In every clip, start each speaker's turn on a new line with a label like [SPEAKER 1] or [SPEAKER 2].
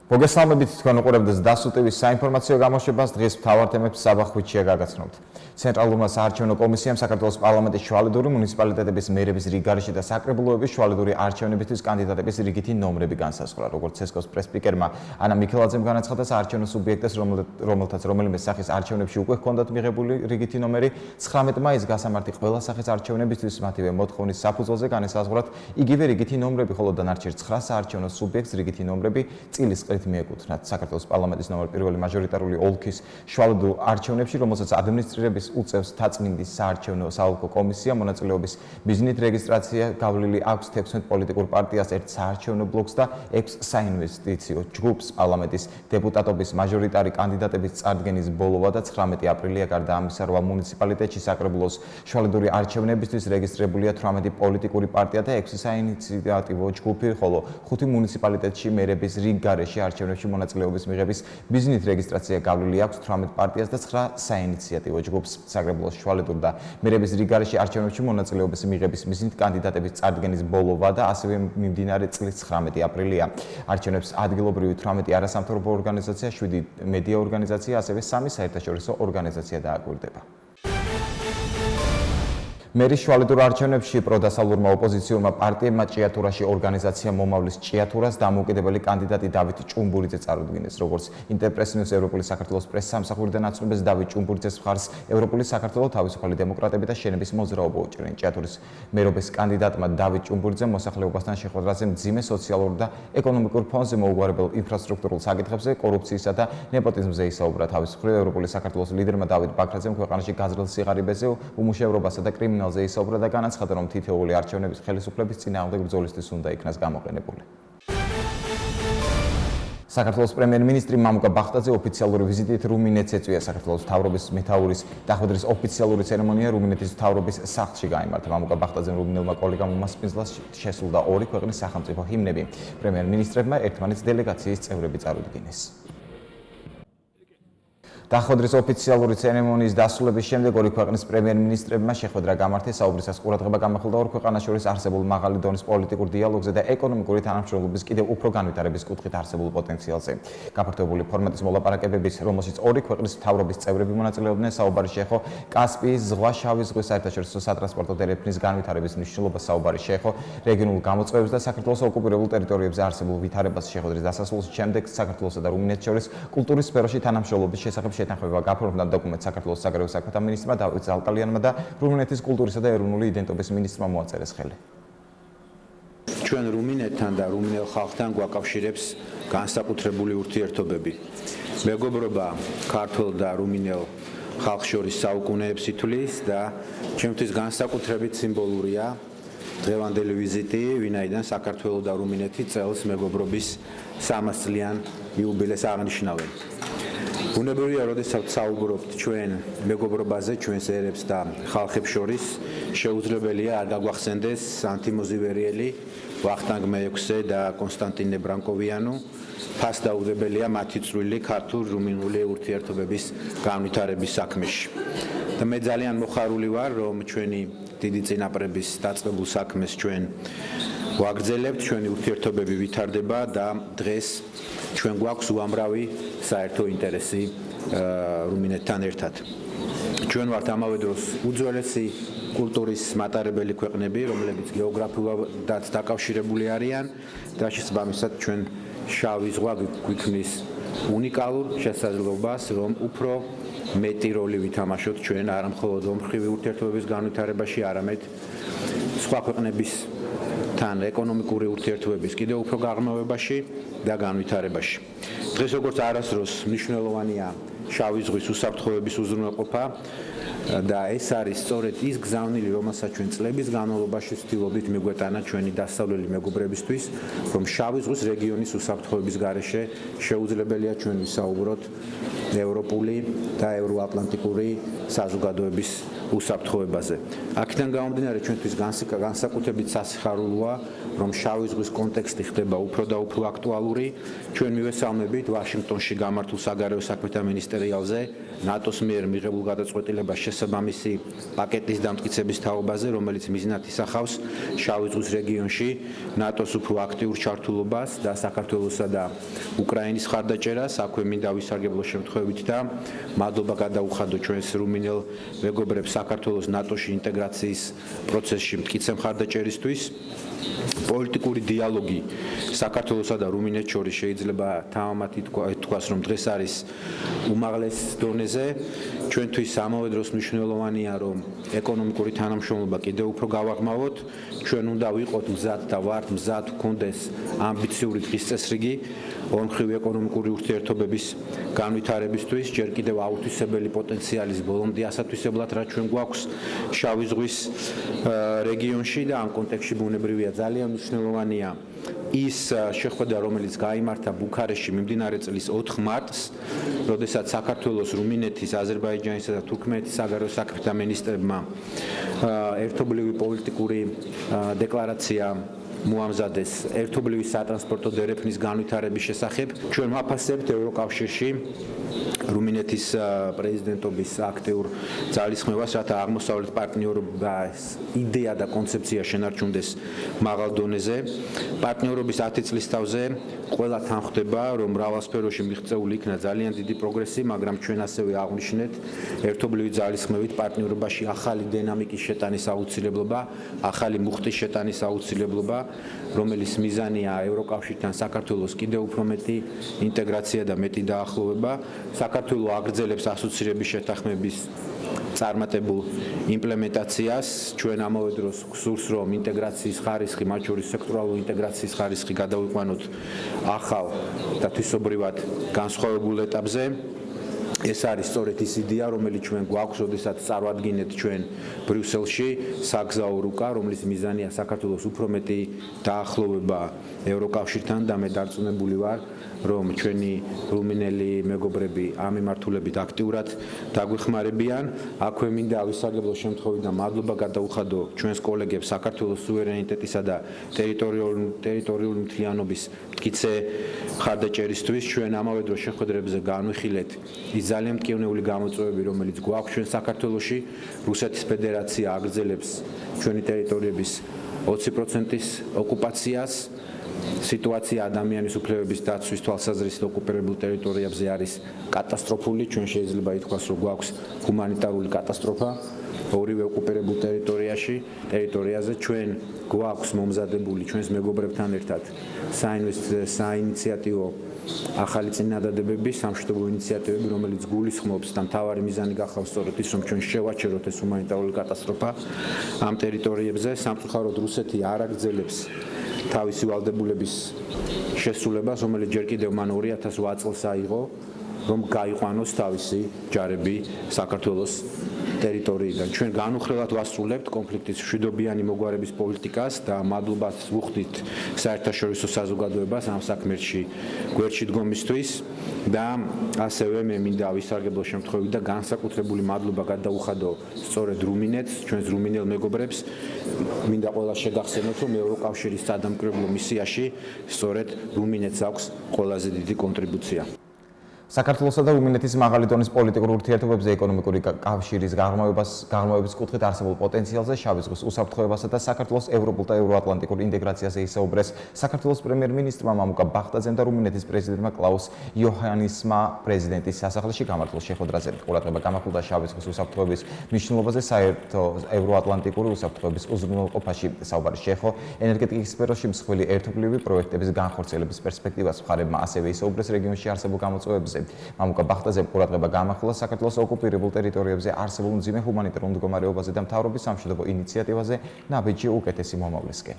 [SPEAKER 1] მოგესალმებით თქვენ უყურებთ სდასუ ტივის საინფორმაციო გამოშვებას დღეს მთავარ თემებს საბა ხვიჩია გაგაცნობთ. ცენტრალურმა საარჩევნო კომისიამ საქართველოს პარლამენტის შუალედური მუნიციპალიტეტების მერების რიგგარეშე და საკრებულოების შუალედური არჩევნებისთვის კანდიდატების რიგითი ნომრები განსაზღვრა. როგორც ცესკოს პრეს-სპიკერმა ანა მიქელაძემ განაცხადა, საარჩევნო სუბიექტებს, რომელთაც რომელიმე სახის არჩევნებში უკვე ჰქონდათ მიღებული რიგითი ნომერი, 19 მაისს გასამართი ყველა სახის არჩევნებისთვის მათივე მოთხოვნის საფუძველზე განესაზღვრათ იგივე რიგითი ნომრები, ხოლო დანარჩენ 9 საარჩევნო სუბიექტს რიგითი ნომრები წილის მიეკუთვნათ. საქართველოს პარლამენტის ნომერ პირველი მაჟორიტარული ოლქის შუალედურ არჩევნებში, რომელსაც ადმინისტრირების უწევს თაწმინდის საარჩევნო საოლქო კომისია, მონაწილეობის მიზნით რეგისტრაცია გავლილი აქვს 16 პოლიტიკურ პარტიას, ერთ საარჩევნო ბლოკს და 6 საინვესტიციო ჯგუფს. პარლამენტის დეპუტატობის მაჟორიტარი კანდიდატების წარდგენის ბოლოვა და 19 აპრილია, გარდა ამისა 8 მუნიციპალიტეტში საკრებულოს შუალედური არჩევნებისთვის რეგისტრირებულია 18 პოლიტიკური პარტია და 6 საინიციატივო ჯგუფი, ხოლო 5 მუნიციპალიტეტში მერების რიგგარეშე არჩევნებში მონაწილეობის მიღების მიზნით რეგისტრაცია გავლილი აქვს 18 პარტიას და 9 საინიციატივო ჯგუფს. საკრებულოს შუალედურ და მერების რიგგარეშე არჩევნებში მონაწილეობის მიღების მიზნით კანდიდატების წარდგენის ბოლოვა და ასევე მიმდინარე წლის 19 აპრილია. არჩევნებს ადგილობრივი 18 არასამთავრობო ორგანიზაცია, 7 მედია ორგანიზაცია, ასევე 3 საერთაშორისო ორგანიზაცია დააკვირდება. მერის შუალედურ არჩევნებში პროდასალურმა ოპოზიციურმა პარტიებმა ჭიათურაში ორგანიზაცია მომავლის ჭიათურას დამოუკიდებელი კანდიდატი დავით ჭუმბურიძე წარუდგინეს. როგორც ინტერპრესნიუს ევროპული საქართველოს პრეს-სამსახურიდან აცნობეს, დავით ჭუმბურიძეს მხარს ევროპული საქართველო თავისუფალი დემოკრატები და შენების მოძრაობა უჭერენ. ჭიათურის მერობის კანდიდატმა დავით ჭუმბურიძემ მოსახლეობასთან შეხვედრაზე მძიმე სოციალურ და ეკონომიკურ ფონზე მოუგვარებელ ინფრასტრუქტურულ საკითხებზე, კორუფციისა და ნეპოტიზმზე ისაუბრა. თავის მხრივ ევროპული საქართველოს ლიდერმა დავით ბაქრაძემ ქვეყანაში გაზრდილ სიღარიბეზე, უმუშევრობასა და კრიმინალ ისაუბრა და განაცხადა, რომ თითოეული არჩევნების ხელისუფლების წინააღმდეგ ბრძოლისთვის უნდა იქნას გამოყენებული. საქართველოს პრემიერ-მინისტრი მამუკა ბახტაძე ოფიციალური ვიზიტით რუმინეთს ეწვია. საქართველოს მთავრობის მეთაურის დახვედრის ოფიციალური ცერემონია რუმინეთის მთავრობის სახლში გაიმართა. მამუკა ბახტაძემ რუმინელმა კოლეგამ უმასპინძლა შესრულდა 2 ქვეყნის სახელმწიფო ჰიმნები. პრემიერ-მინისტრებმა ერთმანეთს დელეგაციის წევრები წარუდგინეს. დახვედრის ოფიციალური ცერემონიის დასრულების შემდეგ 2 ქვეყნის პრემიერ-მინისტრებმა შეხვედრა გამართეს. საუბრისას ყურადღება გამახვილდა 2 ქვეყანას შორის არსებულ მაღალი დონის პოლიტიკურ დიალოგზე და ეკონომიკური თანამშრომლობის კიდევ უფრო განვითარების კუთხით არსებულ პოტენციალზე. გაფართოებული ფორმატის მოლაპარაკებების, რომელშიც 2 ქვეყნის მთავრობის წევრები მონაწილეობდნენ, საუბარი შეეხო კასპიის ზღვა, შავი ზღვის საერთაშორისო სატრანსპორტო დერეფნის განვითარების მნიშვნელობას, საუბარი შეეხო რეგიონულ გამოწვევებს და საქართველოს ოკუპირებულ ტერიტორიებზე არსებულ ვითარებას. შეხვედრის დასასრულის შემდეგ საქართველოსა და რუმინეთს შორის კულტურის სფეროში თანამშრომლობის შესახებ შეთანხმება გაფორმდა დოკუმენტს საქართველოს საგარეო საქმეთა მინისტრმა დავით ზალკალიანმა და რუმინეთის კულტურისა და ეროვნული იდენტობის მინისტრმა მოაწერეს ხელი.
[SPEAKER 2] ჩვენ რუმინეთთან და რუმინელ ხალხთან გვაკავშირებს განსაკუთრებული ურთიერთობები. მეგობრობა ქართულ და რუმინელ ხალხს შორის საუკუნეებს ითვლის და ჩემთვის განსაკუთრებით სიმბოლურია დღევანდელი ვიზიტი, ვინაიდან საქართველო და რუმინეთი წელს მეგობრობის 300 წლიან იუბილეს აღნიშნავენ. ბუნებრივია, როდესაც საუბრობთ ჩვენ მეგობრობაზე, ჩვენს ერებს და ხალხებს შორის, შეუძლებელია არ გაგვახსენდეს ანთიმოზივერიელი, ვახტანგ მეექვსე და კონსტანტინე ბრანკოვიანო, ფასდაუდებელია მათი წვლილი ქართულ-რუმინული ურთიერთობების განვითარების საქმეში. და მე ძალიან მოხარული ვარ, რომ ჩვენი დიდი წინაპრების დაწყებულ საქმეს ჩვენ ვაგრძელებთ, ჩვენი ურთიერთობები ვითარდება და დღეს ჩვენ გვაქვს უამრავი საერთო ინტერესი რუმინეთთან ერთად. ჩვენ ვართ ამავე დროს უძველესი კულტურის მატარებელი ქვეყნები, რომლებიც გეოგრაფიულადაც დაკავშირებული არიან და შესაბამისად ჩვენ შავი ზღვა გვიქმნის უნიკალურ შესაძლებლობას, რომ უფრო მეტი როლი ვითამაშოთ ჩვენ არა მხოლოდ ორმხრივი ურთიერთობების განვითარებაში, არამედ სხვა ქვეყნებისთან ეკონომიკური ურთიერთობების კიდევ უფრო გაღრმავებაში და განვითარებაში. დღეს როგორც არასდროს მნიშვნელოვანია შავი ზღვის უსაფრთხოების უზრუნველყოფა და ეს არის სწორედ ის გზავნილი, რომელსაც ჩვენ წლების განმავლობაში ვცდილობდით მიგვეტანა ჩვენი დასავლელი მეგობრებისთვის, რომ შავი ზღვის რეგიონის უსაფრთხოების გარეშე შეუძლებელია ჩვენ ვისაუბროთ ევროპული და ევროატლანტიკური საზოგადოების უსაფრთხოებაზე. აქედან გამომდინარე ჩვენთვის განსაკუთრებით სასიხარულოა, რომ შავი ზღვის კონტექსტი ხდება უფრო და უფრო აქტუალური. ჩვენ მივესალმებით ვაშინგტონში გამართულ საგარეო საქმეთა მინისტერიალზე ნატოს მიერ მიღებულ გადაწყვეტილებას შესაბამისი პაკეტის დამტკიცების თაობაზე, რომელიც მიზნად ისახავს შავი ზღვის რეგიონში ნატოს უფრო აქტიურ ჩართულობას და საქართველოსა და უკრაინის ხარდაჭერას. აქვე მინდა ვისარგებლო შემთხვევით და მადლობა გადაუხადო ჩვენს რუმინელ მეგობრებს საქართველოს ნატოში ინტეგრაციის პროცესში მტკიცე მხარდაჭერისთვის. პოლიტიკური დიალოგი საქართველოსა და რუმინეთს შორის შეიძლება თამამად ითქვას, რომ დღეს არის უმაღლეს დონეზე. ჩვენთვის ამავე დროს მნიშვნელოვანია, რომ ეკონომიკური თანამშრომლობა კიდევ უფრო გავაღრმავოთ. ჩვენ უნდა ვიყოთ მზად და ვართ მზად გქონდეს ამბიციური დღის წესრიგი ორმხრივი ეკონომიკური ურთიერთობების განვითარებისთვის, ჯერ კიდევ აუთვისებელი პოტენციალის ბოლომდე ასათვისებლად, რაც ჩვენ გვაქვს შავი ზღვის რეგიონში და ამ კონტექსტში ბუნებრივია ძალიან მნიშვნელოვანია ის შეხვედრა, რომელიც გაიმართა ბუქარესტში მიმდინარე წლის 4 მარტს, როდესაც საქართველოს, რუმინეთის, აზერბაიჯანისა და თურქმენეთის საგარეო საქმეთა მინისტრებმა ერთობლივი პოლიტიკური დეკლარაცია მოამზადეს ერთობლივი სატრანსპორტო დერეფნის განვითარების შესახებ. ჩვენ ვაფასებთ ევროკავშირში რუმინეთის პრეზიდენტობის აქტიურ ძალისხმევას, რათა აღმოსავლეთ პარტნიორობის იდეა და კონცეფცია შენარჩუნდეს მაღალ დონეზე. პარტნიორობის 10 წლის თავზე ყველა თანხდება, რომ მრავალ სფეროში მიღწეული იქნა ძალიან დიდი პროგრესი, მაგრამ ჩვენ ასევე აღვნიშნეთ ერთობლივი ძალისხმევით პარტნიორობაში ახალი დინამიკის შეტანის აუცილებლობა, ახალი მუხტის შეტანის აუცილებლობა, რომელიც მიზანია ევროკავშირთან საქართველოს კიდევ უფრო მეტი ინტეგრაცია და მეტი დაახლოვება. საქართველო აგრძელებს ასოცირების შეთანხმების წარმატებულ იმპლემენტაციას. ჩვენ ამავე დროს გსურს, რომ ინტეგრაციის ხარისხი, მათ შორის სექტორალური ინტეგრაციის ხარისხი გადავიყვანოთ ახალ და თვისობრივად განსხვავებულ ეტაპზე. ეს არის სწორედ ის იდეა, რომელიც ჩვენ გვაქვს, როდესაც წარვადგინეთ ჩვენ ბრიუსელში საგზაო რუკა, რომლის მიზანია საქართველოს უფრო მეტი დაახლოვება ევროკავშირთან და მე დარწმუნებული ვარ, რომ ჩვენი რუმინელი მეგობრები ამ მიმართულებით აქტიურად დაგვეხმარებიან. აქვე მინდა ვისარგებლო შემთხვევით და მადლობა გადაუხადო ჩვენს კოლეგებს საქართველოს სუვერენიტეტისა და ტერიტორიული მთლიანობის მტკიცე მხარდაჭერისთვის. ჩვენ ამავე დროს შეხვედრებზე განვიხილეთ ის ძალიან მტკივნეული გამოწვევები, რომელიც გვაქვს ჩვენ საქართველოში. რუსეთის ფედერაცია აგრძელებს ჩვენი ტერიტორიების 20%-ის ოკუპაციას. სიტუაცია ადამიანის უფლებების დაცვის თვალსაზრისით ოკუპირებულ ტერიტორიებზე არის კატასტროფული. ჩვენ შეიძლება ითქვას, რომ გვაქვს ჰუმანიტარული კატასტროფა ორივე ოკუპირებულ ტერიტორიაზე. ჩვენ გვაქვს მომზადებული ჩვენს მეგობრებთან ერთად საინიციატივო ახალი წინადადებები, სამშვიდობო ინიციატივები, რომელიც გულისხმობს და მთავარი მიზანი გახავს სწორედ ის, რომ ჩვენ შევაჩეროთ ეს ჰუმანიტარული კატასტროფა ამ ტერიტორიებზე. სამწუხაროდ რუსეთი არ აგრძელებს თავისი ვალდებულების შესრულებას, რომელიც ჯერ კიდევ მან 2008 წელს აიღო, რომ გაიყვანოს თავისი ჯარები საქართველოს ტერიტორიიდან. ჩვენ განუხრელად ვასრულებთ კონფლიქტის მშვიდობიანი მოგვარების პოლიტიკას და მადლობას ვუხდით საერთაშორისო საზოგადოებას ამ საქმეში გვერდში დგომისთვის და ასევე მე მინდა ვისარგებლო შემთხვევით და განსაკუთრებული მადლობა გადაუხადო სწორედ რუმინეთს, ჩვენს რუმინელ მეგობრებს. მინდა ყველას შეგახსენოთ, რომ ევროკავშირის სადამკვირვებლო მისიაში სწორედ რუმინეთს აქვს ყველაზე დიდი კონტრიბუცია.
[SPEAKER 1] საქართველოსა და რუმინეთის მაღალი დონის პოლიტიკურ ურთიერთობებზე ეკონომიკური კავშირის გაღრმავების კუთხით არსებულ პოტენციალზე, შავი ზღვის უსაფრთხოებასა და საქართველოს ევროპულ და ევროატლანტიკურ ინტეგრაციაზე ისაუბრეს საქართველოს პრემიერ-მინისტრმა მამუკა ბახტაძემ და რუმინეთის პრეზიდენტმა კლაუს იოჰანისმა პრეზიდენტის სასახლეში გამართულ შეხვედრაზე. ყურადღება გამახვილდა შავი ზღვის უსაფრთხოების მნიშვნელობაზე საერთო ევროატლანტიკური უსაფრთხოების უზრუნველყოფაში საუბარი შეეხო ენერგეტიკის სფეროში მსხვილი ერთობლივი პროექტების განხორციელების პერსპექტივას. მხარებმა ასევე ისაუბრეს რეგიონში არსებულ გამოწვევებზე. მამუკა ბახტაძემ ყურადღება გაამახვილა საქართველოს ოკუპირებულ ტერიტორიებზე არსებულ მძიმე ჰუმანიტარულ მდგომარეობაზე და მთავრობის სამშვიდობო ინიციატივაზე ნაბიჯი უკეთესი მომავლისკენ.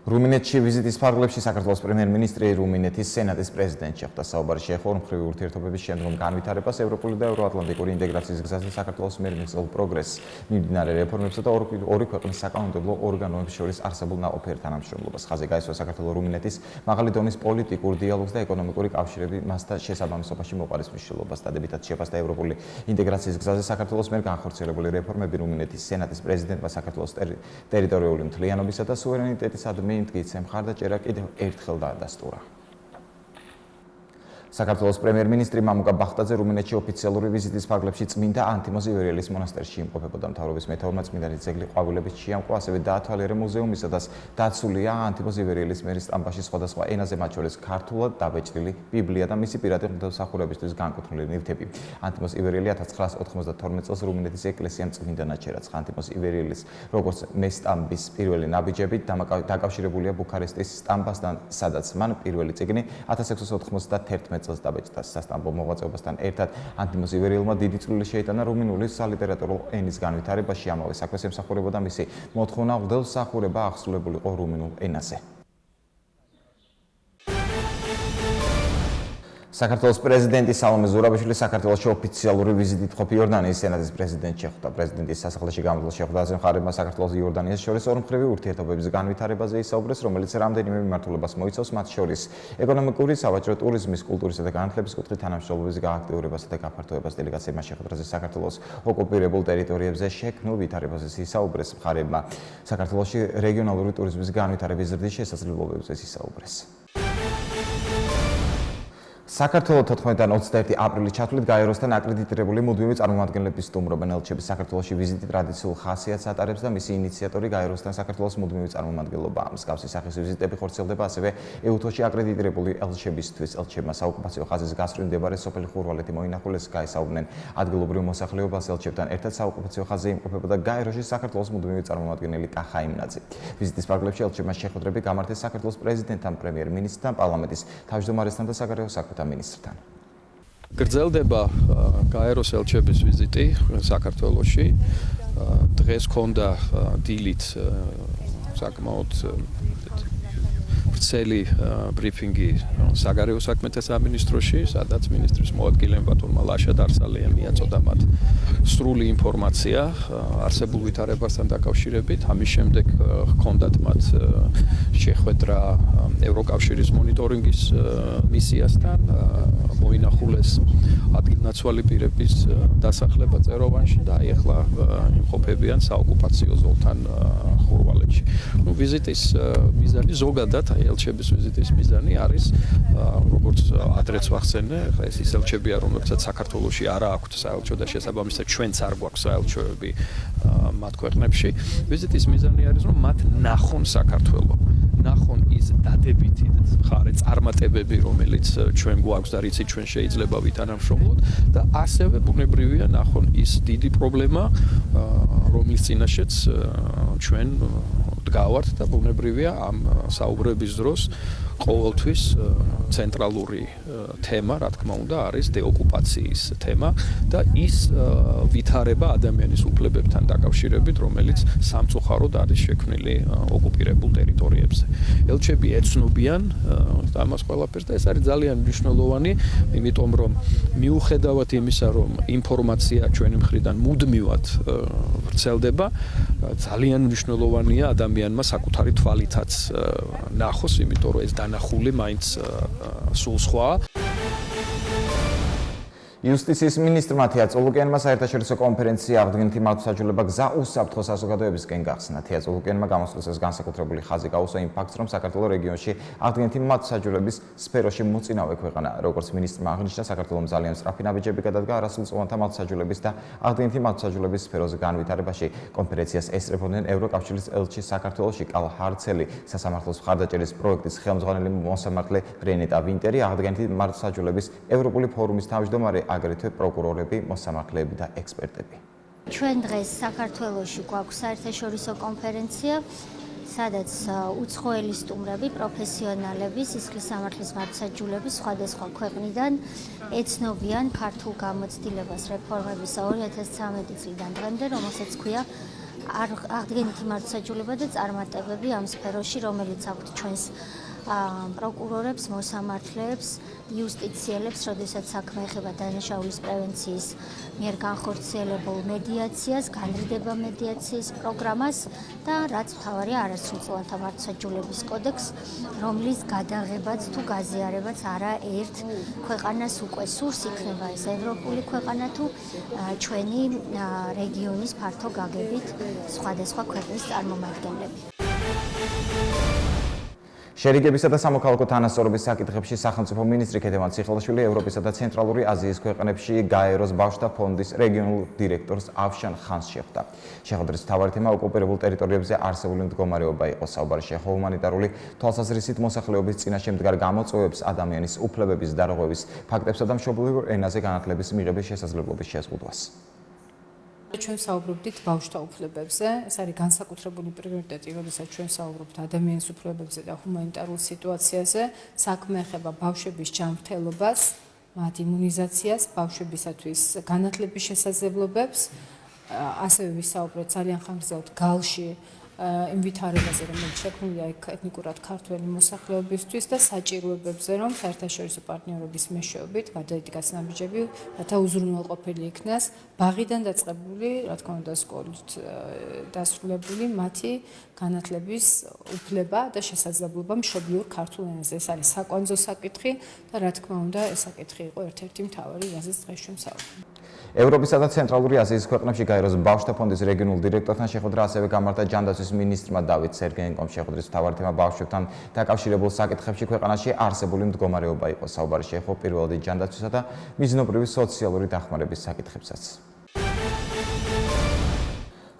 [SPEAKER 1] რუმინეთში ვიზიტის ფარგლებში საქართველოს პრემიერ-მინისტრი რუმინეთის სენატის პრეზიდენტი შეხვდა. საუბარი შეეხო ორმხრივი ურთიერთობების შემდგომ განვითარებას, ევროპული და ევროატლანტიკური ინტეგრაციის გზაზე საქართველოს მიერ მიღწეულ პროგრესს, მიმდინარე რეფორმებსა და ორი ქვეყნის საკანონმდებლო ორგანოებს შორის არსებულ ნაყოფიერ თანამშრომლობას. ხაზი გაისვა საქართველოს-რუმინეთის მაღალი დონის პოლიტიკურ დიალოგს და ეკონომიკური კავშირები მასთან შესაბამისობაში მოყარის მნიშვნელობას. დადებითად შეფასდა ევროპული ინტეგრაციის გზაზე საქართველოს მიერ განხორციელებული რეფორმები. რუმინეთის სენატის პრეზიდენტმა საქართველოს ტერიტორიული მთლიანობისა და სუვერენიტეტის მითგიც მხარდაჭერა კიდევ ერთხელ დაადასტურა. საქართველოს პრემიერ-მინისტრი მამუკა ბახტაძე რუმინეთში ოფიციალური ვიზიტის ფარგლებში წმინდა ანთიმოზ ივერიელის მონასტერში იმყოფებოდა. მთავრობის მეთაურმა წმინდანის ძეგლი ყვავილებით შეამკვა, ასევე დაათვალიერა მუზეუმი, სადაც დაცულია ანთიმოზ ივერიელის მერის სტამბაში სხვადასხვა ენაზე, მათ შორის ქართულად დაბეჭდილი ბიბლია და მისი პირადი ღვთისმსახურებისთვის განკუთვნილი ნივთები. ანთიმოზ ივერიელი 1992 წელს რუმინეთის ეკლესიამ წმინდანად შერაცხა. ანთიმოზ ივერიელის როგორც მესტამბის პირველი ნაბიჯებით დაკავშირებულია ბუქარესტის სტამბასთან, სადაც მან პირველი წიგნი 1691 წელს დაბეჭდა. სასტამბო მოღვაწეობასთან ერთად ანთიმოზ ივერიელმა დიდი წვლილი შეიტანა რუმინულის სალიტერატურო ენის განვითარებაში. ამავე საქმეს ემსახურებოდა მისი მოთხოვნა ღვთისმსახურება აღსრულებულიყო რუმინულ ენაზე. საქართველოს პრეზიდენტი სალომე ზურაბიშვილი საქართველოში ოფიციალური ვიზიტით ყოფი იორდანიის სენატის პრეზიდენტი შეხვდა. პრეზიდენტის სასახლეში გამართულ შეხვედრაზე მხარეებმა საქართველოს და იორდანიას შორის ორმხრივი ურთიერთობების განვითარებაზე ისაუბრეს, რომელიც რამდენიმე მიმართულებას მოიცავს, მათ შორის ეკონომიკური, სავაჭრო, ტურიზმის, კულტურისა და განათლების კუთხით თანამშრომლობის გააქტიურებასა და გაფართოებას. დელეგაციებმა შეხვედრაზე საქართველოს ოკუპირებულ ტერიტორიებზე შექმნილ ვითარებაზე ისაუბრეს. მხარეებმა საქართველოში რეგიონალური ტურიზმის განვითარების ზრდის შესაძლებლობებზე ისაუბრეს. საქართველოს 14-დან 21 აპრილის ჩათვლით გაეროსთან აკრედიტირებული მუდმივი წარმომადგენლების სტუმრობენ. ელჩების საქართველოში ვიზიტი ტრადიციულ ხასიათს ატარებს და მისი ინიციატორი გაეროსთან საქართველოს მუდმივი წარმომადგენლობაა. მსგავსი სახის ვიზიტები ხორციელდება ასევე ეუთოში აკრედიტირებული ელჩებისთვის. ელჩებმა საოკუპაციო ხაზის გასწვრივ მდებარე სოფელი ხურვალეთი მოინახულეს, გაესაუბრნენ ადგილობრივ მოსახლეობას. ელჩებთან ერთად საოკუპაციო ხაზზე იმყოფებოდა გაეროში საქართველოს მუდმივი წარმომადგენელი კახაიმნაძე. ვიზიტის ფარგლებში ელჩებმა შეხვედრები გამართეს საქართველოს პრეზიდენტთან, პრემიერ-მინისტრთან, პარლამენტის თავმჯდომარესთან და საგარეო საქმეთა მინისტრთან.
[SPEAKER 3] გრძელდება გაეროს ელჩების ვიზიტი საქართველოში. დღეს ქონდა დილით საკმაოდ ვრცელი ბრიფინგი საგარეო საქმეთა სამინისტროში, სადაც მინისტრის მოადგილემ ბატონმა ლაშა დარსალიამ მიაწოდა მათ სრული ინფორმაცია არსებულ ვითარებასთან დაკავშირებით. ამის შემდეგ ჰქონდათ მათ შეხვედრა ევროკავშირის მონიტორინგის მისიასთან, მოინახულეს ადგილნაცვალი პირების დასახლება წეროვანში და ეხლა იმყოფებიან საოკუპაციო ზოლთან ხურვალეთში. ვიზიტის მიზანი ზოგადად ელჩების ვიზიტის მიზანი არის, როგორც ადრეც ვახსენე, ეს ის ელჩებია, რომლებსაც საქართველოში არა აქვთ საელჩო და შესაბამისად ჩვენც არ გვაქვს საელჩოები მათ ქვეყნებში. ვიზიტის მიზანი არის, რომ მათ ნახონ საქართველო, ნახონ ის დადებითი მხარე წარმატებები, რომელიც ჩვენ გვაქვს და რითიც ჩვენ შეიძლება ვითანამშრომლოთ და ასევე ბუნებრივია ნახონ ის დიდი პრობლემა, რომლის წინაშეც ჩვენ დგავართ და ბუნებრივია ამ საუბრების დროს ყოველთვის ცენტრალური თემა, რა თქმა უნდა, არის დეოკუპაციის თემა და ის ვითარება ადამიანის უფლებებთან დაკავშირებით, რომელიც სამწუხაროდ არის შექმნილი ოკუპირებულ ტერიტორიებზე. ელჩები ეცნობიან ამას ყველაფერს და ეს არის ძალიან მნიშვნელოვანი, იმიტომ რომ მიუხედავად იმისა, რომ ინფორმაცია ჩვენი მხრიდან მუდმივად ვრცელდება, ძალიან მნიშვნელოვანია ადამიანმა საკუთარი თვალითაც ნახოს, იმიტომ რომ ეს დანახული მაინც სულ სხვაა.
[SPEAKER 1] იუსტიციის მინისტრმა თეა წოლუკიანმა საერთაშორისო კონფერენცია აღდგენითი მართლმსაჯულება გზა უსაფრთხო საზოგადოებისკენ გახსნა. თეა წოლუკიანმა გამოსვლისას განსაკუთრებული ხაზი გაუსვა იმ ფაქტს, რომ საქართველოს რეგიონში აღდგენითი მართლმსაჯულების სფეროში მოწინავე ქვეყანა. როგორც მინისტრმა აღნიშნა, საქართველოს ძალიან სწრაფი ნაბიჯები გადადგა არასრულწლოვანთა მართლმსაჯულების და აღდგენითი მართლმსაჯულების სფეროზე განვითარებაში. კონფერენციას ესწრებოდნენ ევროკავშირის ელჩი საქართველოში კალ ჰარცელი, სასამართლოს მხარდაჭერის პროექტის ხელმძღვანელი მოსამართლე რენეტა ვინტერი, აღდგენითი მართლმსაჯულების ევროპული ფორუმის თავმჯდომარე, აგრეთვე პროკურორები, მოსამართლეები და ექსპერტები.
[SPEAKER 4] ჩვენ დღეს საქართველოში გვაქვს საერთაშორისო კონფერენცია, სადაც უცხოელი სტუმრები, პროფესიონალები, სისხლის სამართლის მართლმსაჯულები სხვადასხვა ქვეყნიდან ეცნობიან ქართულ გამოცდილებას რეფორმებისა 2013 წლიდან დღემდე, რომელსაც ჰქვია აღდგენითი მართლმსაჯულება და წარმატებები ამ სფეროში, რომელიც აქვთ ჩვენს პროკურორებს, მოსამართლეებს, იუსტიციელებს, როდესაც საქმე ეხება დანაშაულის პრევენციის მიერ განხორციელებულ მედიაციას, განრიდება მედიაციის პროგრამას და რაც მთავარია არასრულწლოვანთა მართლმსაჯულების კოდექსს, რომლის გადაღებაც თუ გაზიარებაც არაერთ ქვეყანას უკვე სურს, იქნება ეს ევროპული ქვეყანა თუ ჩვენი რეგიონის ფართო გაგებით სხვადასხვა ქვეყნის წარმომადგენლები.
[SPEAKER 1] შერიგებისა და სამოქალაქო თანასწორობის საკითხებში სახელმწიფო მინისტრი ქეთევან ციხელაშვილი ევროპისა და ცენტრალური აზიის ქვეყნებში გაეროს ბავშვთა ფონდის რეგიონულ დირექტორს ავშან ხანს შეხვდა. შეხვედრის მთავარი თემა ოკუპირებულ ტერიტორიებზე არსებული მდგომარეობა იყო. საუბარი შეეხო ჰუმანიტარული თვალსაზრისით მოსახლეობის წინაშემდგარ გამოწვევებს, ადამიანის უფლებების დარღვევის ფაქტებსა და მშობლიურ ენაზე განათლების მიღების შესაძლებლობის შეზღუდვას.
[SPEAKER 5] ჩვენ საუბრობდით ბავშვთა უფლებებზე, ეს არის განსაკუთრებული პრიორიტეტი, როდესაც ჩვენ საუბრობთ ადამიანის უფლებებზე და ჰუმანიტარულ სიტუაციაზე, საქმე ეხება ბავშვების ჯანმრთელობას, მათ იმუნიზაციას, ბავშვებისათვის განათლების შესაძლებლობებს, ასევე ვისაუბრეთ ძალიან ხანგრძლივად გალში იმ ვითარებაზე, რომელიც შექმნილია ეთნიკურად ქართველი მოსახლეობისთვის და საჭიროებებზე, რომ საერთაშორისო პარტნიორობის მეშვეობით გადაიდგას ნაბიჯები, რათა უზრუნველყოფილი იქნას ბაღიდან დაწყებული, რა თქმა უნდა, სკოლით დასრულებული მათი განათლების უფლება და შესაძლებლობა მშობლიურ ქართულ ენაზე. ეს არის საკვანძო საკითხი და რა თქმა უნდა, ეს საკითხი იყო ერთ-ერთი მთავარი, რაზეც დღეს ჩვენ საუბრობთ.
[SPEAKER 1] ევროპისა და ცენტრალური აზიის ქვეყნებში გაეროს ბავშვთა ფონდის რეგიონულ დირექტორთან შეხვედრა ასევე გამართა ჯანდაცვის მინისტრმა დავით სერგეენკომ. შეხვედრის მთავარი თემა ბავშვებთან დაკავშირებულ საკითხებში ქვეყანაში არსებული მდგომარეობა იყო. საუბარი შეეხო პირველადი ჯანდაცვისა და მიზნობრივი სოციალური დახმარების საკითხებსაც.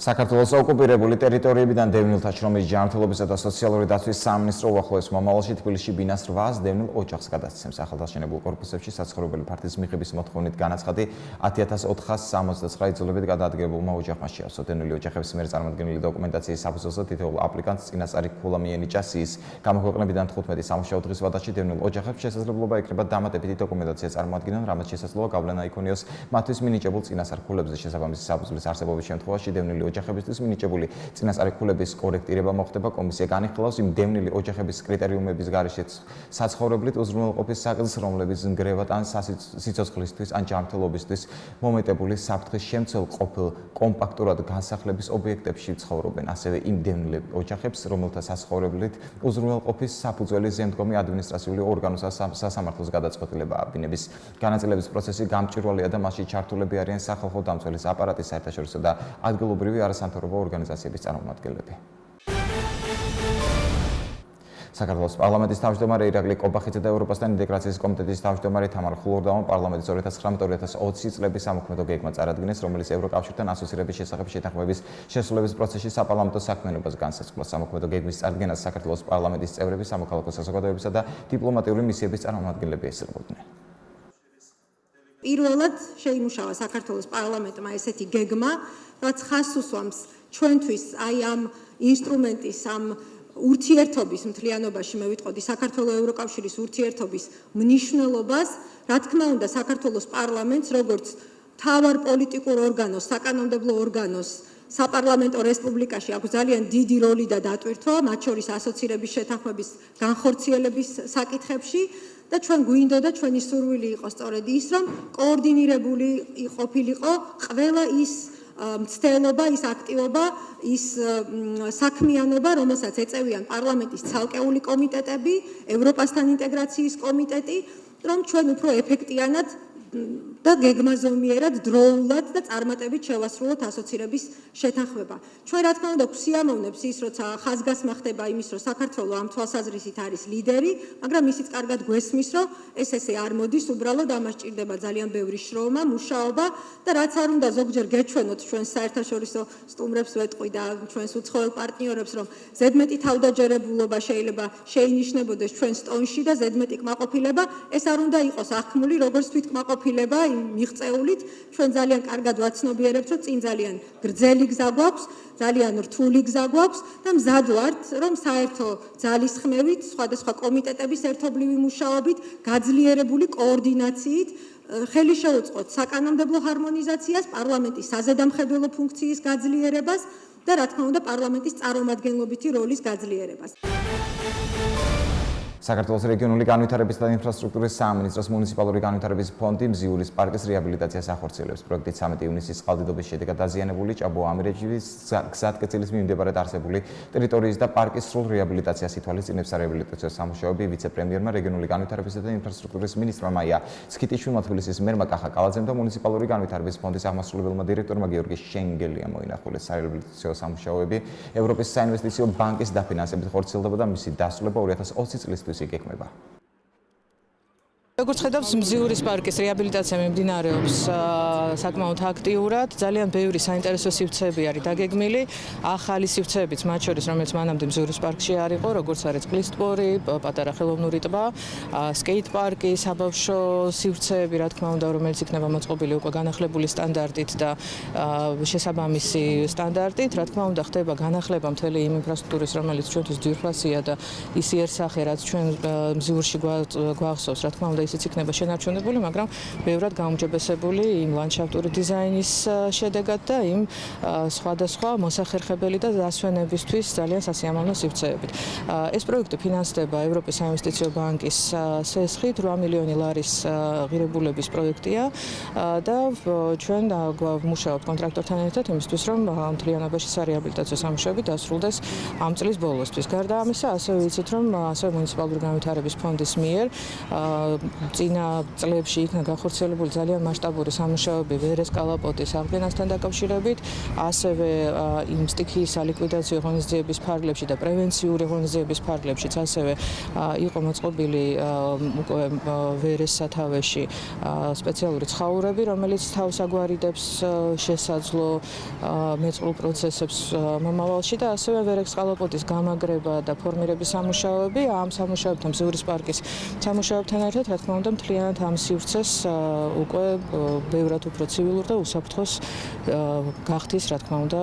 [SPEAKER 1] საქართველოს ოკუპირებული ტერიტორიებიდან დევნილთა შრომის ჯანმრთელობისა და სოციალური დაცვის სამინისტრო უახლოეს მომავალში თბილისში ბინას 800 დევნილ ოჯახს გადასცემს. ახალდაშენებულ კორპუსებში საცხოვრებელი ფართის მიღების მოთხოვნით განაცხადი 10469 იძულებით გადაადგებულმა ოჯახმა შეავსო. დევნილი ოჯახების მიერ წარმოდგენილი დოკუმენტაციის საფუძველზე თითოეულ აპლიკანტს წინასწარი ქულა მიენიჭა სიის. გამოქვეყნებიდან 15 სამუშაო დღის ვადაში დევნილ ოჯახებს შესაძლებლობა ეკრიბათ დამატებითი დოკუმენტაცია წარმოადგინონ, რამაც შესაძლოა გავლენა იქონიოს მათთვის მინიჭებულ წინასწარ ქულებზე. შესაბამისი საფუძვლის არსებობის შემთხვევაში დევნილი ოჯახებისთვის მინიჭებული წინასწარი ქულების კორექტირება მოხდება. კომისია განიხილავს იმ დევნილი ოჯახების კრიტერიუმების გარეშე საცხოვრებლით უზრუნველყოფის საკითხს, რომლებიც ნგრევად ან სიცოცხლისთვის ან ჯანმრთელობისთვის მომეტებული საფრთხის შემცველ ყოფილ კომპაქტურად განსახლების ობიექტებში ცხოვრობენ. ასევე იმ დევნილ ოჯახებს, რომელთა საცხოვრებლით უზრუნველყოფის საფუძველი ზემდგომი ადმინისტრაციული ორგანოს სასამართლოს გადაწყვეტილება. ბინების განაწილების პროცესი გამჭვირვალეა და მასში ჩართულები არიან სახალხო დამცველის აპარატის, საერთაშორისო და ადგილობრივი არასამთავრობო ორგანიზაციების წარმომადგენლები. საქართველოს პარლამენტის თავმჯდომარე ირაკლი კობახიძე და ევროპასთან ინტეგრაციის კომიტეტის თავმჯდომარე თამარ ხულორდამო პარლამენტის 2019-2020 წლების სამოქმედო გეგმა წარადგინეს, რომელიც ევროკავშირთან ასოცირების შესახებ შეთანხმების შესრულების პროცესში საპარლამენტო საქმიანობას განსაზღვრა. სამოქმედო გეგმის წარდგენას საქართველოს პარლამენტის წევრები, სამოქალაქო საზოგადოებისა და დიპლომატიური მისიების წარმომადგენლები ესწრებოდნენ.
[SPEAKER 6] პირველად შეიმუშავა საქართველოს პარლამენტმა ესეთი გეგმა, რაც ხაზს უსვამს ჩვენთვის აი ამ ინსტრუმენტის, ამ ურთიერთობის მთლიანობაში, მე ვიტყოდი საქართველოს ევროკავშირის ურთიერთობის მნიშვნელობას, რა თქმა უნდა, საქართველოს პარლამენტს, როგორც მთავარ პოლიტიკურ ორგანოს, საკანონმდებლო ორგანოს, საპარლამენტო რესპუბლიკაში აქვს ძალიან დიდი როლი და დატვირთვა, მათ შორის ასოცირების შეთანხმების განხორციელების საკითხებში. და ჩვენ გვინდოდა ჩვენი სურვილი იყო სწორედ ის, რომ კოორდინირებული ყოფილიყო ყველა ის მცდელობა, ის აქტივობა, ის საქმიანობა, რომელსაც ეწევიან პარლამენტის ცალკეული კომიტეტები, ევროპასთან ინტეგრაციის კომიტეტი, რომ ჩვენ უფრო ეფექტიანად და გეგმაზომიერად, დროულად და წარმატებით შევასრულოთ ასოცირების შეთანხმება. ჩვენ რა თქმა უნდა გვსიამოვნებს ის, როცა ხაზგასმა ხდება იმის, რომ საქართველოს ამ თვალსაზრისით არის ლიდერი, მაგრამ ისიც კარგად გვესმის, რომ ესე არ მოდის, უბრალოდ ამას ჭირდება ძალიან ბევრი შრომა, მუშაობა და რაც არ უნდა ზოგჯერ გეჩვენოთ ჩვენ საერთაშორისო სტუმრებს ვეტყვი და ჩვენს უცხოელ პარტნიორებს, რომ ზედმეტი თავდაჯერებულობა შეიძლება შეინიშნებოდეს ჩვენს ტონში და ზედმეტი კმაყოფილება, ეს არ უნდა იყოს აღქმული როგორც თვითკმაყოფილება იმ მიღწეულით, ჩვენ ძალიან კარგად ვაცნობიერებთ, რომ წინ ძალიან გრძელი გზა გვაქვს, ძალიან რთული გზა გვაქვს და მზად ვართ, რომ საერთო ძალისხმევით, სხვადასხვა კომიტეტების ერთობლივი მუშაობით, გაძლიერებული კოორდინაციით ხელი შეუწყოთ საკანონმდებლო ჰარმონიზაციას, პარლამენტის საზედამხედველო ფუნქციის გაძლიერებას და რა თქმა უნდა პარლამენტის წარმომადგენლობითი როლის გაძლიერებას.
[SPEAKER 1] საქართველოს რეგიონული განვითარების და ინფრასტრუქტურის სამინისტროს მუნიციპალური განვითარების ფონდი მზიურის პარკის რეაბილიტაციას ახორციელებს. პროექტით 13 ივნისის წყალდიდობის შედეგად დაზიანებული ჭაბო-ამირეჯის გზატკეცილის მიმდებარედ არსებული ტერიტორიის და პარკის სრულ რეაბილიტაციას ითვალისწინებს სარეაბილიტაციო სამუშაოები ვიცე-პრემიერმა რეგიონული განვითარების და ინფრასტრუქტურის მინისტრმა მაია სქიტიშვილმა, თბილისის მერმა კახა კალაძემ და მუნიციპალური განვითარების ფონდის აღმასრულებელმა დირექტორმა გიორგი შენგელიამ მოინახულეს. სარეაბილიტაციო სამუშაოები ევროპის საინვესტიციო ბანკის დაფინანსებით ხორციელდება და მისი დასრულება 2020 წლისთვის იგეგმება.
[SPEAKER 7] როგორც ხედავს, მზიურის პარკის რეაბილიტაცია მიმდინარეობს საკმაოდ აქტიურად. ძალიან ბევრი საინტერესო სივრცეები არის დაგეგმილი. ახალი სივრცეებიც, მათ შორის, რომელიც მანამდე მზიურის პარკში არ იყო, როგორც არის წყლის ტბორი, პატარა ხელოვნური ტბა, სკეით პარკი, საბავშვო სივრცეები, რა თქმა უნდა, რომელიც იქნება მოწყობილი უკვე განახლებული სტანდარტით და შესაბამისი სტანდარტით. რა თქმა უნდა, ხდება განახლება მთელი იმ ინფრასტრუქტურის, რომელიც ჩვენთვის ძვირფასია და ის იერსახე, რაც ჩვენ მზიურში გვახსოვს, რა თქმა უნდა, ისიც იქნება შენარჩუნებული, მაგრამ ბევრად გაუმჯობესებული იმ ლანდშაფტური დიზაინის შედეგად და იმ სხვადასხვა მოსახერხებელი და დასვენებისთვის ძალიან სასიამოვნო სივრცეებით. ეს პროექტი ფინანსდება ევროპის საინვესტიციო ბანკის სესხით, 8 მილიონი ლარის ღირებულების პროექტია და ჩვენ ვმუშაობთ კონტრაქტორთან ერთად იმისთვის, რომ მთლიანობაში სარეაბილიტაციო სამუშაოები დასრულდეს ამ წლის ბოლოსთვის. გარდა ამისა, ასევე ვიცით, რომ ასევე მუნიციპალური განვითარების ფონდის მიერ წინა წლებში იქნა გახორციელებული ძალიან მასშტაბური სამუშაოები ვერეს კალაპოტის აღდგენასთან დაკავშირებით, ასევე იმ სტიქიის სალიკვიდაციო ღონისძიების ფარგლებში და პრევენციული ღონისძიების ფარგლებშიც ასევე იყო მოწყობილი უკვე ვერეს სათავეში სპეციალური ცხაურები, რომელიც თავს აგვარიდებს შესაძლო მეწყრულ პროცესებს მომავალში და ასევე ვერეს კალაპოტის გამაგრება და ფორმირების სამუშაოები ამ სამუშაოებთან მზიურის პარკის სამუშაოებთან ერთად რა თქმა უნდა მთლიანად ამ სივრცეს უკვე ბევრად უფრო ცივილურ და უსაფრთხოს გახდის რა თქმა უნდა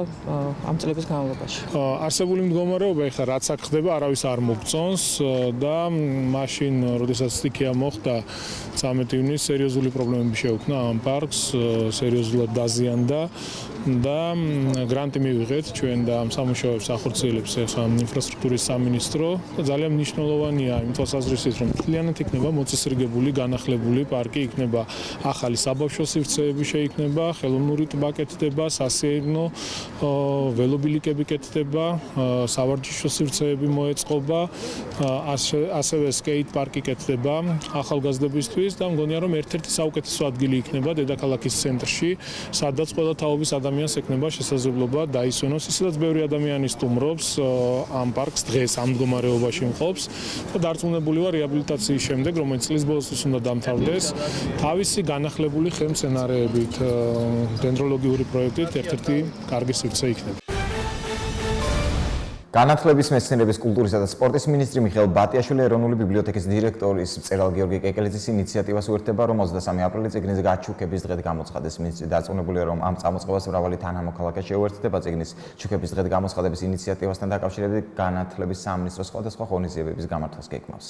[SPEAKER 7] ამ წლების განმავლობაში.
[SPEAKER 8] არსებული მდგომარეობა ეხლა რაც აქ ხდება არავის არ მოგწონს და მაშინ როდესაც სტიქია მოხდა 13 ივნისს სერიოზული პრობლემები შეუქმნა ამ პარკს, სერიოზულად დაზიანდა და გრანტი მივიღეთ ჩვენ და ამ სამუშაოებს ახორციელებს ახლა ინფრასტრუქტურის სამინისტრო და ძალიან მნიშვნელოვანია იმ თვალსაზრისით რომ მთლიანად იქნება მოწესრიგებული, განახლებული პარკი, იქნება ახალი საბავშვო სივრცეები შეიქმნება, ხელოვნური ტბა კეთდება, სასეირნო ველობილიკები კეთდება, სავარჯიშო სივრცეები მოეწყობა, ასევე სკეით პარკი კეთდება ახალგაზრდებისთვის და მგონია რომ ერთ-ერთი საუკეთესო ადგილი იქნება დედაქალაქის ცენტრში, სადაც ყველა თაობის ადამიანს ექნება შესაძლებლობა დაისვენოს, ისედაც ბევრი ადამიანი სტუმრობს ამ პარკს დღეს ამ მდგომარეობაში მყოფს და დარწმუნებული ვარ რეაბილიტაციის შემდეგ, რომელიც წლის ბოლოსთვის უნდა დამთავრდეს, თავისი განახლებული ხელმცენარეებით, დენდროლოგიური პროექტით ერთ-ერთი კარგი სივრცე იქნება.
[SPEAKER 1] განათლების, მეცნიერების, კულტურისა და სპორტის მინისტრი მიხეილ ბატიაშვილი ეროვნული ბიბლიოთეკის დირექტორის მწერალ გიორგი კეკელიძის ინიციატივას უერთდება, რომ 23 აპრილი წიგნის გაჩუქების დღედ გამოცხადეს. მინისტრი დარწმუნებულია, რომ ამ წამოწყებას მრავალი თანამოქალაქე შეუერთდება წიგნის ჩუქების დღედ გამოცხადების ინიციატივასთან დაკავშირებით განათლების სამინისტროს სხვადასხვა ღონისძიებების გამართვას გეგმავს.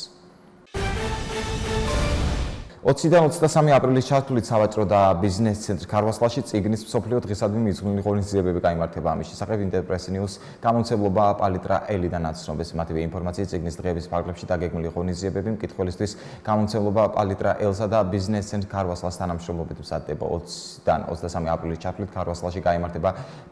[SPEAKER 1] 20-დან 23 აპრილის ჩართულით სავაჭრო და ბიზნეს ცენტრ ქარვასლაში წიგნის მსოფლიო დღისადმი მიძღვნილი ღონისძიებები გაიმართება. ამის შესახებ ინტერპრეს ნიუს გამომცემლობა პალიტრა ელიდან აცნობს. მათივე ინფორმაციით წიგნის დღეების ფარგლებში დაგეგმილი ღონისძიებები მკითხველისთვის გამომცემლობა პალიტრა ელსა და ბიზნეს ცენტრ ქარვასლას თანამშრომლობით მზადდება. 20-დან 23 აპრილის ჩართულით ქარვასლაში გაიმართება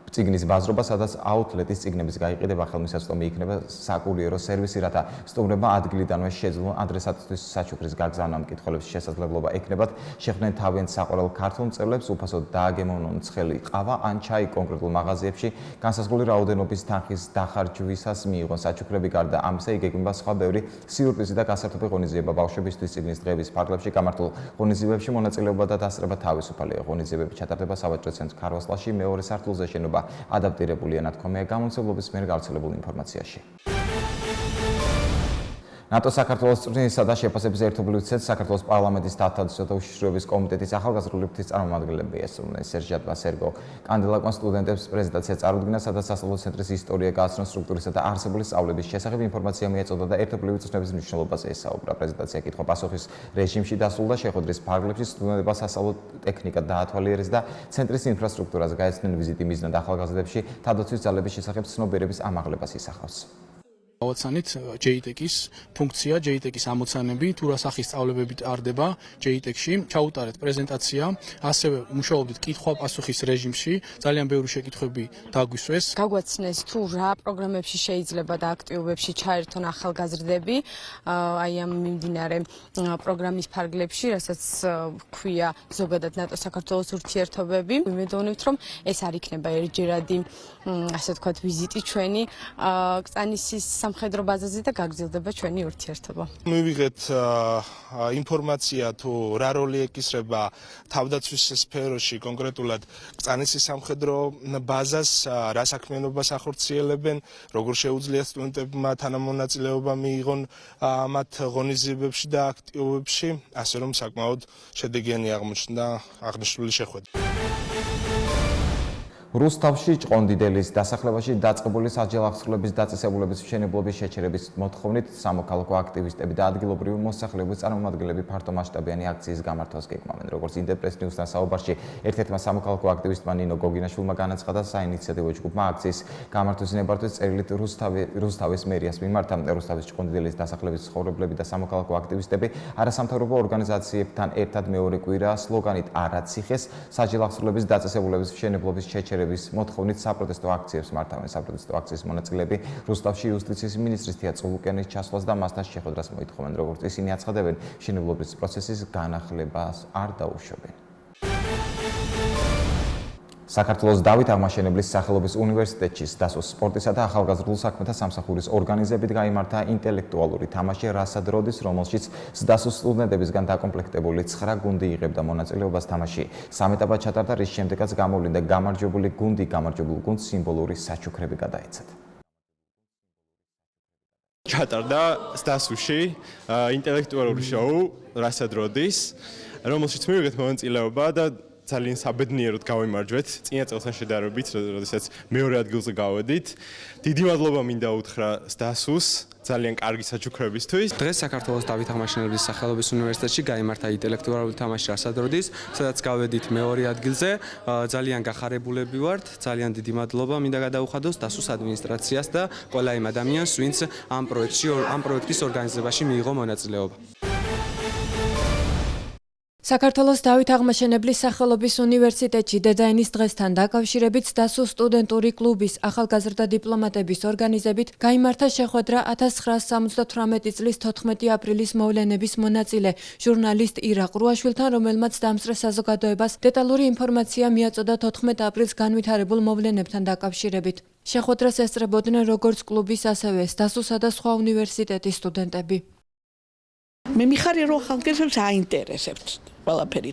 [SPEAKER 1] წიგნის ბაზრობა, სადაც აუთლეტის წიგნების გაიყიდება, ხელმისაწვდომი იქნება საკურიერო სერვისი, რათა სტუმრებმა ადგილიდანვე შეძლონ ადრესატისთვის საჩუქრის გაგზავნა. მკითხველებს შესაძლებლობა ექნებათ შეხვდნენ თავიანთ საყვარელ ქართულ მწერლებს, უფასოდ დააგემოვნონ ცხელი ყავა ან ჩაი კონკრეტულ მაღაზიებში, განსაზღვრული რაოდენობის თანხის დახარჯვისას მიიღონ საჩუქრები. გარდა ამისა, იგეგმება სხვა ბევრი სიურპრიზი და გასართობი ღონისძიება ბავშვებისთვის. წიგნის დღეების ფარგლებში გამართულ ღონისძიებებში მონაწილეობა და დასწრება თავისუფალია. ღონისძიებები ჩატარდება სავაჭრო ცენტრ ქარვასლაში, მეორე სართულზე. შენობა ადაპტირებულია, ნათქვამია გამომცემლობის მიერ გავრცელებულ ინფორმაციაში. ნატო საქართველოს წვრთნისა და შეფასების ერთობლივ ცენტრს საქართველოს პარლამენტის თავდაცვის და უშიშროების კომიტეტის ახალგაზრდული ფრთის წარმომადგენლები ესწრნენ. სერჟანტ ვასერგო კანდელაკმა სტუდენტებს პრეზენტაცია წარუდგინა, სადაც სასწავლო ცენტრის ისტორია, გააცნო სტრუქტურისა და არსებული სწავლების შესახებ ინფორმაცია მიეწოდა და ერთობლივი წვრთნების მნიშვნელობაზე ესაუბრა. პრეზენტაცია კითხვა-პასუხის რეჟიმში დასრულდა, შეხვედრის ფარგლებში სტუდენტებმა სასწავლო ტექნიკა დაათვალიერეს და ცენტრის ინფრასტრუქტურაზე გაეცნენ ვიზიტი მიზნად ახალგაზრდებში თავდაცვის ძალების შესახებ ცნობიერების ამაღლებას ისახავს.
[SPEAKER 9] ავაცანით JTEC-ის ფუნქცია, JTEC-ის ამოცანები, თუ რა სახის სწავლებები ტარდება JTEC-ში, ჩაუტარეთ პრეზენტაცია, ასევე მუშაობდით კითხვა-პასუხის რეჟიმში, ძალიან ბევრი შეკითხვები დაგვისვეს.
[SPEAKER 10] გაგვაცნეს თუ რა პროგრამებში შეიძლება და აქტივობებში ჩაერთონ ახალგაზრდები, აი ამ მიმდინარე პროგრამის ფარგლებში, რასაც ქვია ზოგადად ნატო საქართველოს ურთიერთობები. ვიმედოვნებთ, რომ ეს არ იქნება ერთჯერადი, ასე ვთქვათ, ვიზიტი ჩვენი კწანისის სამხედრო ბაზაზე და გაგრძელდება ჩვენი ურთიერთობა.
[SPEAKER 11] მივიღეთ ინფორმაცია თუ რა როლი ეკისრება თავდაცვის სფეროში, კონკრეტულად კწანისის სამხედრო ბაზას, რა საქმიანობას ახორციელებენ, როგორ შეუძლია სტუდენტებმა თანამონაწილეობა მიიღონ მათ ღონისძიებებში და აქტივობებში, ასე რომ საკმაოდ შედეგიანი აღმოჩნდა აღნიშნული შეხვედრა.
[SPEAKER 1] რუსთავში ჭყონდიდელის დასახლებაში დაწყებული საჯელახსრულების დაწესებულების მშენებლობის შეჩერების მოთხოვნით სამოქალაქო აქტივისტები და ადგილობრივი მოსახლეობის წარმომადგენლები ფართომასშტაბიანი აქციის გამართვას გეგმავენ. როგორც ინტერპრეს ნიუსთან საუბარში ერთ-ერთმა სამოქალაქო აქტივისტმა ნინო გოგინაშვილმა განაცხადა, საინიციატივო ჯგუფმა აქციის გამართვის ნებართვის წერილით რუსთავის მერიას მიმართა. რუსთავის ჭყონდიდელის დასახლების ცხოვრებლები და სამოქალაქო აქტივისტები არასამთავრობო ორგანიზაციებთან ერთად მეორე კვირა სლოგანით არა ციხეს საჯელახსრულების დაწესებულების მშენებლობის შეჩერების მოთხოვნით საპროტესტო აქციებს მართავენ. საპროტესტო აქციის მონაწილეები რუსთავში იუსტიციის მინისტრის თია წულუკიანის ჩასვლას და მასთან შეხვედრას მოითხოვენ. როგორც ისინი აცხადებენ, მშენებლობის პროცესის განახლებას არ დაუშვებენ. საქართველოს დავით აღმაშენებლის სახელობის უნივერსიტეტში სდასუს სპორტისა და ახალგაზრდულ საქმეთა სამსახურის ორგანიზებით გაიმართა ინტელექტუალური თამაში რასად როდის, რომელშიც სდასუს სტუდენტებისგან დაკომპლექტებული 9 გუნდი იღებდა მონაწილეობას თამაში. 3 ეტაპად ჩატარდა, რის შემდეგაც გამოვლინდა გამარჯვებული გუნდი, გამარჯვებულ გუნდს სიმბოლური საჩუქრები გადაეცათ.
[SPEAKER 12] ჩატარდა სდასუში ინტელექტუალური შოუ რასად როდის, რომელშიც მივიღეთ მონაწილეობა და ძალიან საბედნიეროდ გავიმარჯვეთ წინა წელთან შედარებით, როდესაც მეორე ადგილზე გავედით. დიდი მადლობა მინდა უთხრა სდასუს ძალიან კარგი საჩუქრებისთვის.
[SPEAKER 13] დღეს საქართველოს დავით აღმაშენებლის სახელობის უნივერსიტეტში გაიმართა ინტელექტუალური თამაში რასად როდის, სადაც გავედით მეორე ადგილზე. ძალიან გახარებულები ვართ, ძალიან დიდი მადლობა მინდა გადაუხადოს სდასუს ადმინისტრაციას და ყველა იმ ადამიანს, ვინც ამ პროექტის ორგანიზებაში მიიღო მონაწილეობა.
[SPEAKER 14] საქართველოს დავით აღმაშენებლის სახელობის უნივერსიტეტში დედაენის დღესთან დაკავშირებით სდასუს სტუდენტური კლუბის ახალგაზრდა დიპლომატების ორგანიზებით გაიმართა შეხვედრა 1978 წლის 14 აპრილის მოვლენების მონაწილე ჟურნალისტ ირა ყრუაშვილთან, რომელმაც დამსწრე საზოგადოებას დეტალური ინფორმაცია მიაწოდა 14 აპრილს განვითარებულ მოვლენებთან დაკავშირებით. შეხვედრას ესწრებოდნენ როგორც კლუბის, ასევე სდასუსა და სხვა უნივერსიტეტის სტუდენტები.
[SPEAKER 15] მე მიხარია რომ ხალხს აინტერესებს ყველაფერი.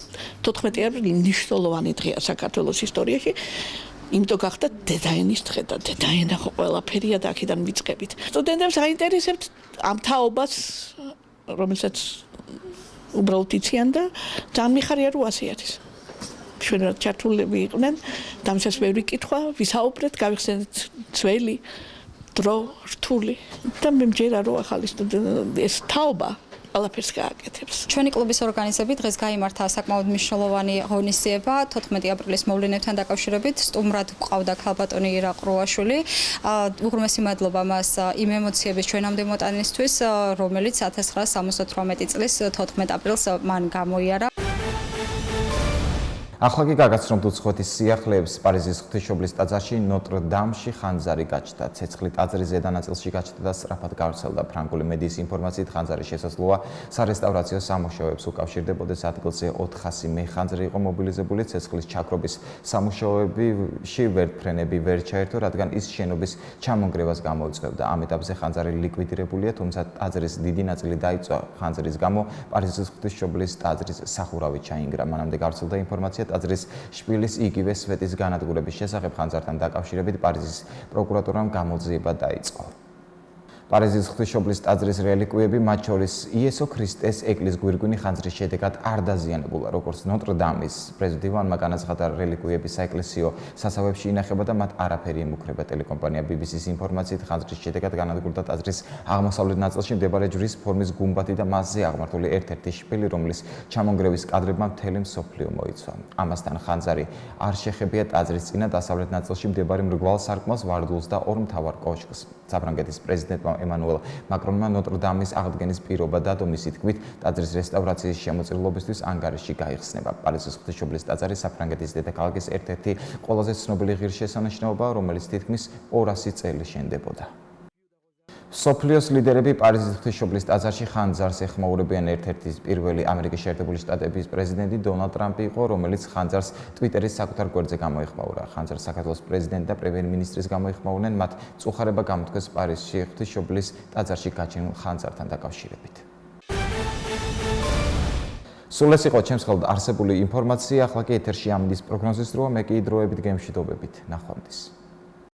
[SPEAKER 15] 14 აპრილი მნიშვნელოვანი დღეა საქართველოს ისტორიაში. იმიტომ გახდა დედაენის დღე და დედაენა ხო ყველაფერია და აქედან ვიწყებით. სტუდენტებს აინტერესებთ ამ თაობას, რომელსაც უბრალოდ იციან და ძალიან მიხარია რომ ასე არის. ჩვენად ჩართულები იყვნენ, დამსას ბევრი კითხვა, ვისაუბრეთ, გავიხსენეთ ძველი დრო რთული და მე მჯერა რომ ახალი ეს თაობა ყველაფერს გააკეთებს.
[SPEAKER 16] ჩვენი კლუბის ორგანიზები დღეს გაიმართა საკმაოდ მნიშვნელოვანი ღონისძიება 14 აპრილის მოვლენებთან დაკავშირებით. სტუმრად გვყავდა ქალბატონი ირა ყრუაშვილი. უღრმესი მადლობა მას იმ ემოციების ჩვენამდე მოტანისთვის, რომელიც 1978 წლის 14 აპრილს მან გამოიარა.
[SPEAKER 1] ახლა კი გაგაცნობთ უცხოეთის სიახლეებს. პარიზის ღვთისმშობლის ტაძარში ნოტრ-დამში ხანძარი გაჩნდა. ცეცხლი ტაძრის ზედა ნაწილში გაჩნდა და სწრაფად გავრცელდა. ფრანგული მედიის ინფორმაციით ხანძარი შესაძლოა სარესტავრაციო სამუშაოებს უკავშირდებოდეს. ადგილზე 400 მეხანძრი იყო მობილიზებული. ცეცხლის ჩაქრობის სამუშაოებში ვერტფრენები ვერ ჩაერთო, რადგან ის შენობის ჩამონგრევას გამოიწვევდა. ამ ეტაპზე ხანძარი ლიკვიდირებულია, თუმცა ტაძრის დიდი ნაწილი დაიწვა. ხანძრის გამო პარიზის ღვთისმშობლის ტაძრის სახურავი ჩაინგრა. მანამდე გავრცელდა ინფორმაცია ტაძრის შპილის იგივე სვეტის განადგურების შესახებ. ხანძართან დაკავშირებით პარიზის პროკურატურამ გამოძიება დაიწყო. პარიზის ღვთისმშობლის ტაძრის რელიკვიები, მათ შორის იესო ქრისტეს ეკლესიის გვირგვინი ხანძრის შედეგად არ დაზიანებულა, როგორც ნოტრ-დამის პრეზიდენტმა განაცხადა, რელიკვიები საეკლესიო სასწაულებში ინახება და მათ არაფერი ემუქრება. ტელეკომპანია BBC-ს ინფორმაციით, ხანძრის შედეგად განადგურდა ტაძრის აღმოსავლეთ ნაწილში მდებარე ჯვრის ფორმის გუმბათი და მასზე აღმართული ერთ-ერთი შპილი, რომლის ჩამონგრევის კადრებმა მთელი მსოფლიო მოიცვა. ამასთან ხანძარი არ შეხებია ტაძრის წინა დასავლეთ ნაწილში მდებარე მრგვალ სარკმელს, ვარდულს და ორ მთავარ კოშკს. საფრანგეთის პრეზიდენტმა ემანუელ მაკრონმა ნოტრ-დამის აღდგენის პირობა დადო, მისი თქმით, ტაძრის რესტავრაციის შემოწირულობისთვის ანგარიში გაიხსნება. პარიზის ღვთისმშობლის ტაძარი საფრანგეთის დედაქალაქის ერთ-ერთი ყველაზე ცნობილი ღირსშესანიშნაობაა, რომელიც თითქმის 200 წელი შენდებოდა. სოფლიოს ლიდერები პარიზის ღვთისმშობლის ტაძარში ხანძარს ეხმაურებიან. ერთ-ერთი პირველი ამერიკის შეერთებული შტატების პრეზიდენტი დონალდ ტრამპი იყო, რომელიც ხანძარს ტვიტერის საკუთარ გვერდზე გამოეხმაურა. ხანძარს საქართველოს პრეზიდენტი და პრემიერ-მინისტრის გამოეხმაურნენ, მათ წუხარება გამოთქვეს პარიზში ღვთისმშობლის ტაძარში გაჩენილ ხანძართან დაკავშირებით. სულ ეს იყო ჩემს ხელთ არსებული ინფორმაცია. ახლა კი ეთერში ამინდის პროგნოზის დროა, მე კი დროებით გემშვიდობებით. ნახვამდის.